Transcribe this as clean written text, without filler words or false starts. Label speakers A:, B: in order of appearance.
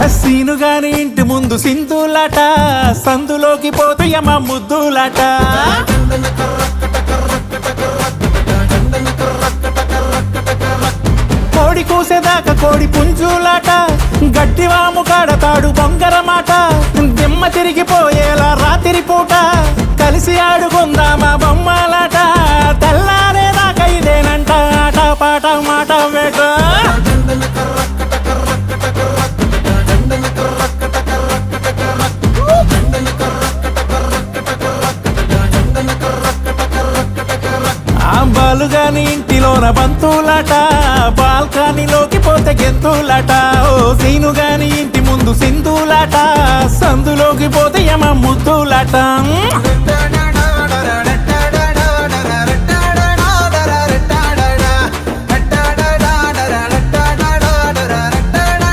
A: Scene గాని ఇంటి ముందు సింధులాట, సందులోకి పోతే యమ ముద్దులాట. కోడి కూసేదాకా కోడి పుంజులాట, గట్టివాము కాడతాడు బొంగరమాట. దిమ్మ తిరిగిపోయేలా రాత్రి పూట కలిసి ఆడుకుందామా బొమ్మలాట. తెల్లారేదాకా ఇదేనంట ఆట పాట మాట వేట. బాలుగాని ఇంటిలోన బంతులాట, బాల్కనీలోకి పోతే గెంతులాట. ఓ సీను గాని ఇంటి ముందు సింధులాట, సందులోకి పోతే యమ ముద్దులాట.